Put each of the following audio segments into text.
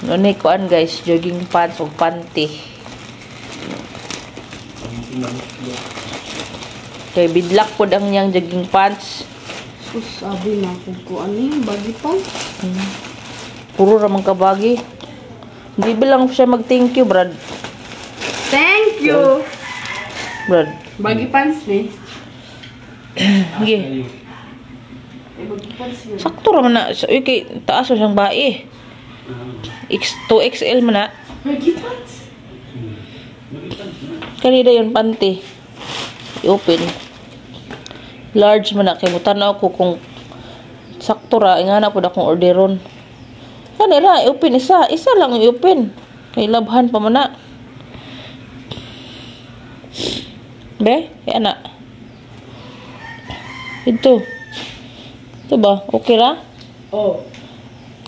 Nunay kuan guys, jogging pants o panty. Kay bidlak po ang niyang jogging pants. Sus, sabi na ko ano yung baggy pants? Puro ramang kabagi. Hindi bilang siya mag-thank you, Brad. Thank you! Brad. Baggy pants ni. Sige. Baggy pants yun. Sakto raman na. So, okay, taas o siyang bae. 2XL man na. Baggy pants? Kanina yun, panty. I-open. Large man na. Kaya mutanaw ko kung sakto ra. Nga na po na kung orderon. Kanina, i-open isa. Isa lang i-open. Kaya labhan pa man na. Be? Yan na. Ito. Ito ba? Okay ra? Oh.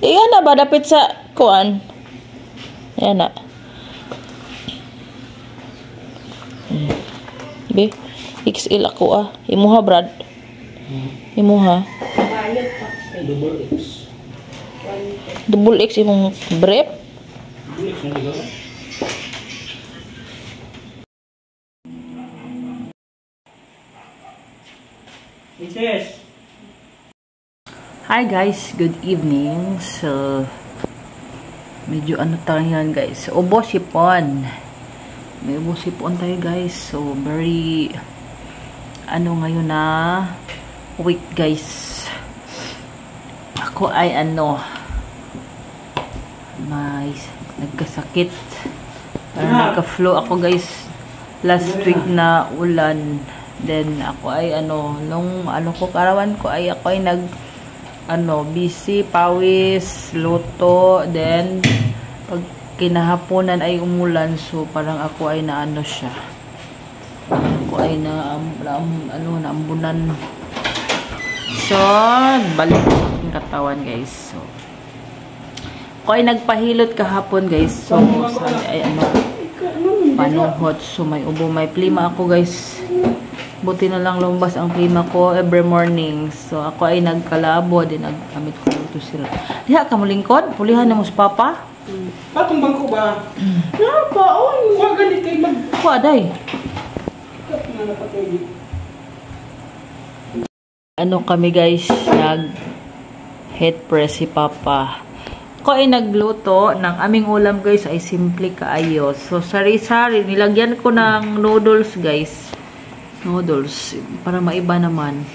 Yan na ba? Dapit sa kuan. Yan na. Be? XL ako ah. Imuha, Brad. Imuha. Bayad pa. Double X imong brief. Hi guys, good evening. So medyo ano tayo yan guys. Ubo sipon. May ubo sipon tayo guys. So very ano ngayon na week guys. Ako ay ano may nagkasakit. Nagka-flu ako guys. Last week na ulan. Then ako ay ano nung ano ko karawan ko ay ako ay nag ano busy pawis luto, then pag kinahaponan ay umulan, so parang ako ay naano siya, ako ay naambunan, so balik sa aking katawan guys. So ako ay nagpahilot kahapon guys, so ay ano panuhot, so may ubo, may plima ako guys. Buti na lang lumabas ang prima ko every morning. So, ako ay nagkalabo. Din nagkamit ko ito sila. Diha ka mo lingkod? Pulihan na mo sa papa? Patong bangko ba? Nga pa. Oh, yung ganit kayo mag... Ako, aday. Ano kami guys? Nag-head press si papa. Ako ay nagluto ng aming ulam guys. Ay simple kaayo. So, sari-sari. Nilagyan ko ng noodles guys. Noodles para maiba naman,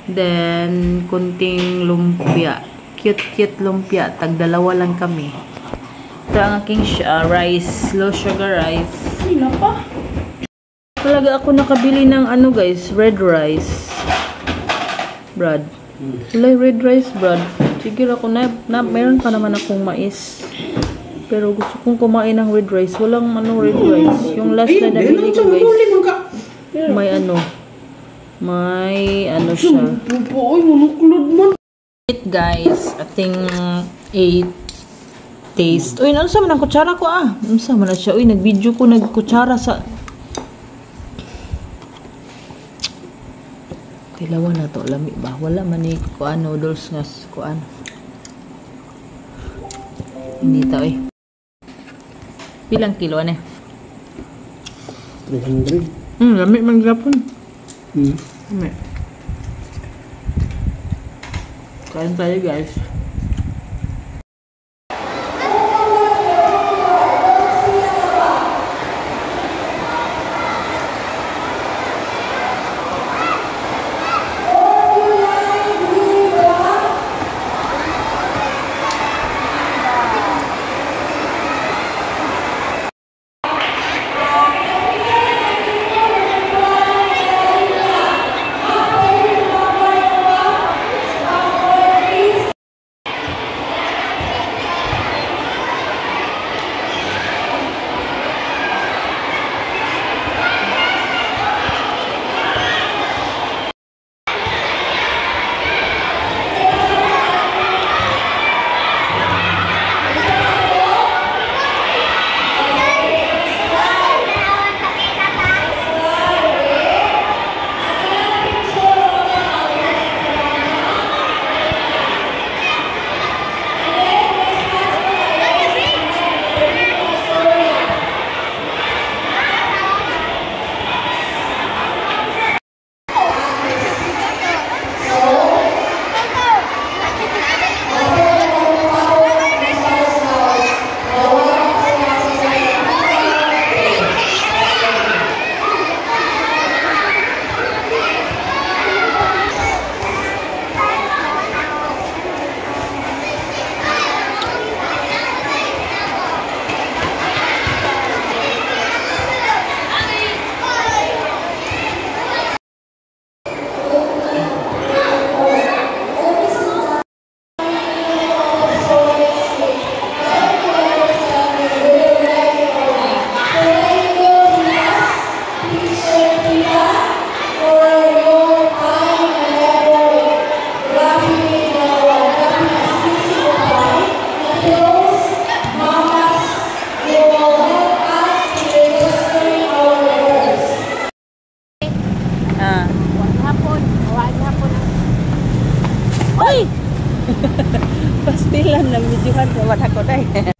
then kunting lumpia, cute lumpia, tagdalawa lang kami. Ito ang aking rice, low sugar rice. Sino pa? Talaga ako nakabili ng ano guys, red rice, Brad. Wala red rice, Brad. Sige ako na meron pa naman akong mais, pero gusto kong kumain ng red rice. Walang ano red rice. Yung last na nabili ko guys, may ano siya. Oy, manuklod man. It guys, ating taste. Uy, ano sa man ang kutsara ko ah? Ano sa man na siya? Uy, nag-video ko nagkutsara sa tilawan na to, lami ba? Wala man ni kuan noodles nga kuan. Hindi ta eh. Bilang kilo ne? 300. Lami man gapon. Lami. Kain tayo guys. Ay! Pastilan lang videohan ko. Wala ko dahil.